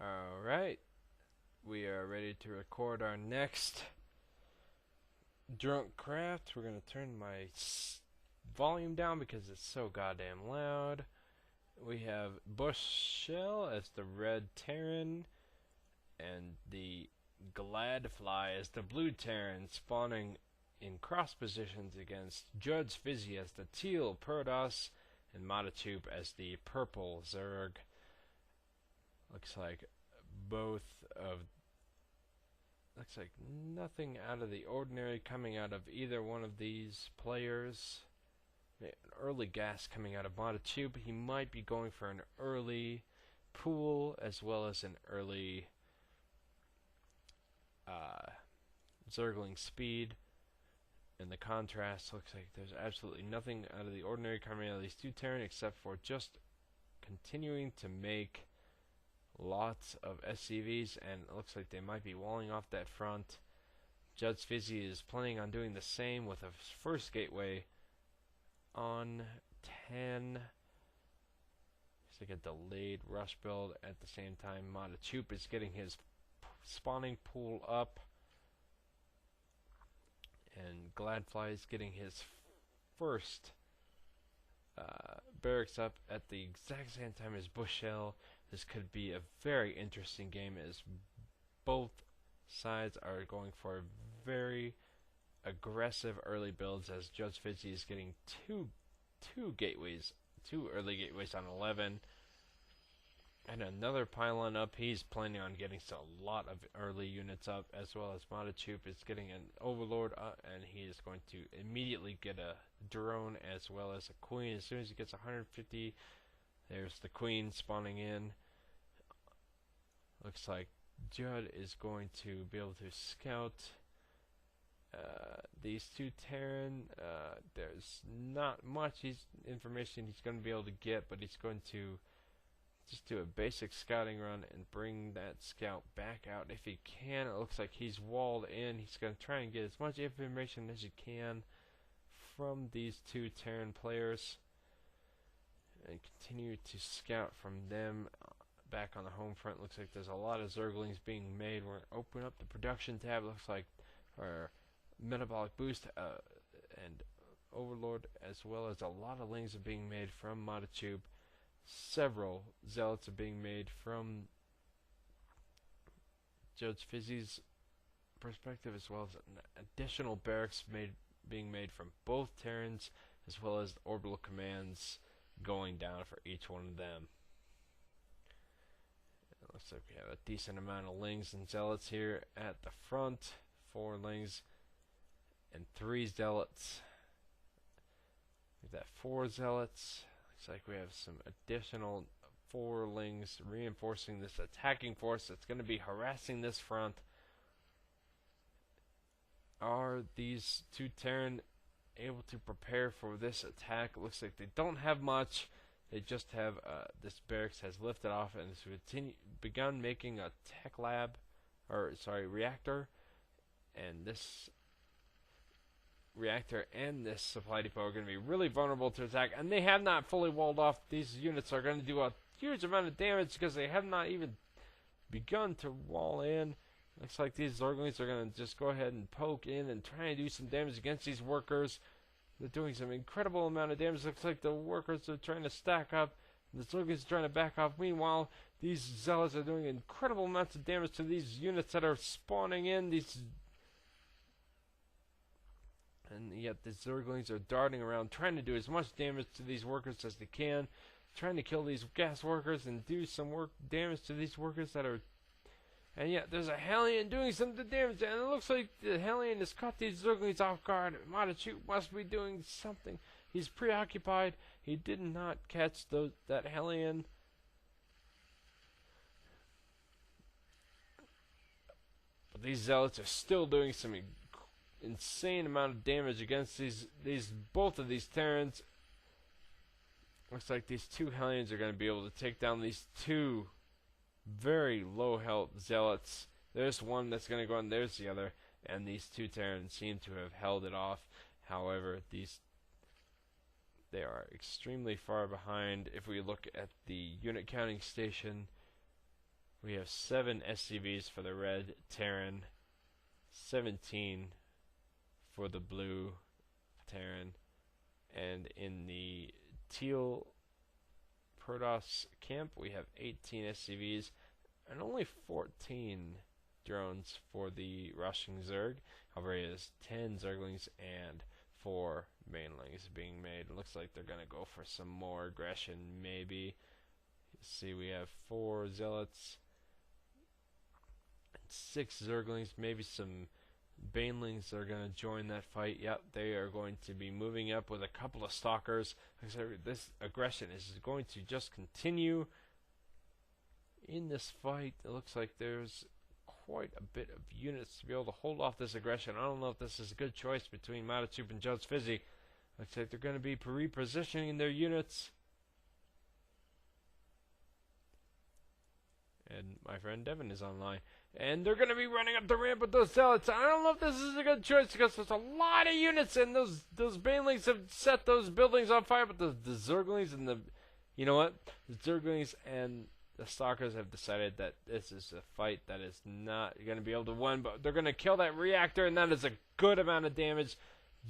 Alright, we are ready to record our next drunk craft. We're going to turn my volume down because it's so goddamn loud. We have Bushshell as the red Terran, and the Gladfly as the blue Terran, spawning in cross positions against Judge Fizzy as the teal Protoss, and Matachup as the purple Zerg. Looks like nothing out of the ordinary coming out of either one of these players. An early gas coming out of Matachup. He might be going for an early pool as well as an early Zergling speed. And the contrast looks like there's absolutely nothing out of the ordinary coming out of these two Terran except for just continuing to make lots of SCVs, and it looks like they might be walling off that front. Judge Fizzy is planning on doing the same with a first gateway on 10. It's like a delayed rush build. At the same time, Matachup is getting his spawning pool up, and Gladfly is getting his first barracks up at the exact same time as Bushshell. This could be a very interesting game as both sides are going for very aggressive early builds, as Judge Fizzy is getting two early gateways on 11 and another pylon up. He's planning on getting a lot of early units up, as well as Matachup is getting an Overlord up, and he is going to immediately get a drone as well as a queen. As soon as he gets 150, there's the queen spawning in. Looks like Judd is going to be able to scout these two Terran. There's not much information he's going to be able to get, but he's going to just do a basic scouting run and bring that scout back out if he can. It looks like he's walled in. He's going to try and get as much information as he can from these two Terran players and continue to scout from them. Back on the home front, looks like there's a lot of Zerglings being made. We're going to open up the production tab. Looks like our metabolic boost and Overlord, as well as a lot of lings are being made from Matachup. Several zealots are being made from Judge Fizzy's perspective, as well as additional barracks being made from both Terrans, as well as orbital commands going down for each one of them. It looks like we have a decent amount of lings and zealots here at the front. 4 lings and 3 zealots. We've got 4 zealots. Looks like we have some additional 4 lings reinforcing this attacking force that's going to be harassing this front. Are these two Terran able to prepare for this attack? It looks like they don't have much. They just have this barracks has lifted off and has begun making a tech lab, reactor, and this reactor and this supply depot are going to be really vulnerable to attack, and they have not fully walled off. These units are going to do a huge amount of damage because they have not even begun to wall in. Looks like these Zerglings are going to just go ahead and poke in and try and do some damage against these workers. They're doing some incredible amount of damage. Looks like the workers are trying to stack up, the Zerglings are trying to back off. Meanwhile, these zealots are doing incredible amounts of damage to these units that are spawning in. And yet the Zerglings are darting around, trying to do as much damage to these workers as they can, trying to kill these gas workers and do some damage to these workers that are. And yet there's a Hellion doing some damage, and it looks like the Hellion has caught these Zerglings off guard. Matachup must be doing something. He's preoccupied. He did not catch that Hellion. But these zealots are still doing some insane amount of damage against both of these Terrans. Looks like these 2 Hellions are going to be able to take down these 2 very low health zealots. There's one that's going to go on, there's the other, and these 2 Terrans seem to have held it off. However, they are extremely far behind. If we look at the unit counting station, We have 7 SCVs for the red Terran, 17 for the blue Terran, and in the teal Protoss camp we have 18 SCVs and only 14 drones for the rushing Zerg. However, it is 10 Zerglings and 4 Banelings being made. It looks like they're going to go for some more aggression, maybe. See, we have 4 Zealots, 6 Zerglings, maybe some Banelings are going to join that fight. Yep, they are going to be moving up with a couple of Stalkers. Like I said, this aggression is going to just continue in this fight. It looks like there's quite a bit of units to be able to hold off this aggression. I don't know if this is a good choice between Matachup and Judge Fizzy. Looks like they're going to be repositioning their units. And my friend Devin is online. And they're going to be running up the ramp with those Zealots. I don't know if this is a good choice because there's a lot of units and those Banelings have set those buildings on fire. But the Zerglings and the... You know what? The Zerglings and the Stalkers have decided that this is a fight that is not going to be able to win. But they're going to kill that reactor, and that is a good amount of damage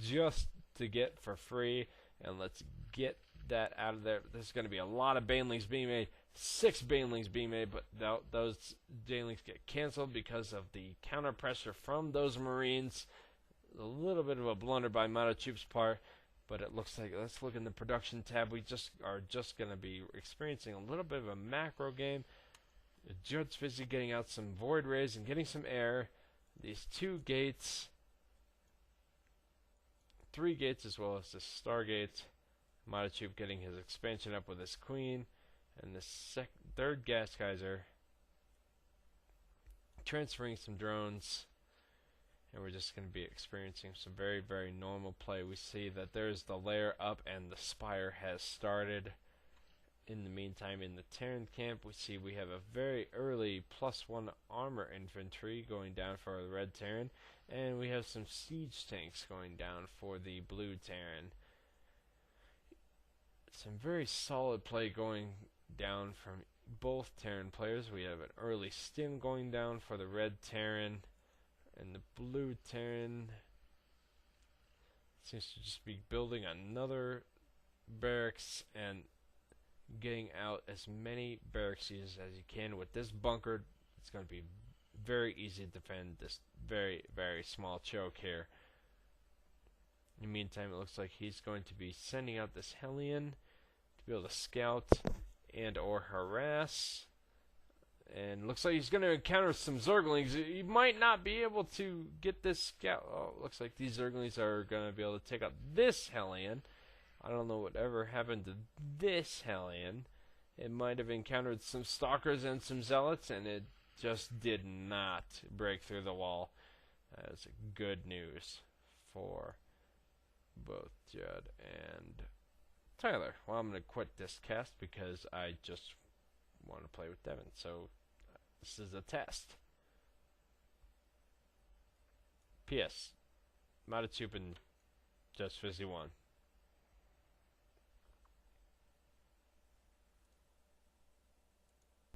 just to get for free. And let's get that out of there. There's going to be a lot of Banelings being made. 6 Banelings being made, but those Banelings get canceled because of the counter pressure from those Marines. A little bit of a blunder by Matachup's part, but it looks like, let's look in the production tab. We are just going to be experiencing a little bit of a macro game. Judge Fizzy getting out some Void Rays and getting some air. These 2 gates, 3 gates as well as the Stargate. Matachup getting his expansion up with his Queen. And the third Gas Geyser transferring some drones, and we're just going to be experiencing some very, very normal play. We see that there's the layer up and the spire has started. In the meantime, in the Terran camp, we see we have a very early +1 armor infantry going down for the red Terran, and we have some siege tanks going down for the blue Terran. Some very solid play going down from both Terran players. We have an early stim going down for the red Terran, and the blue Terran seems to just be building another barracks and getting out as many barracks as you can. With this bunker, it's going to be very easy to defend this very, very small choke here. In the meantime, it looks like he's going to be sending out this Hellion to be able to scout and or harass, and looks like he's going to encounter some Zerglings. He might not be able to get this scout. Oh, looks like these Zerglings are going to be able to take out this Hellion. I don't know whatever happened to this Hellion. It might have encountered some Stalkers and some Zealots, and it just did not break through the wall. That is good news for both Judd and Tyler. Well, I'm going to quit this cast because I just want to play with Devin. So, this is a test. P.S. Matachup and Judge Fizzy won.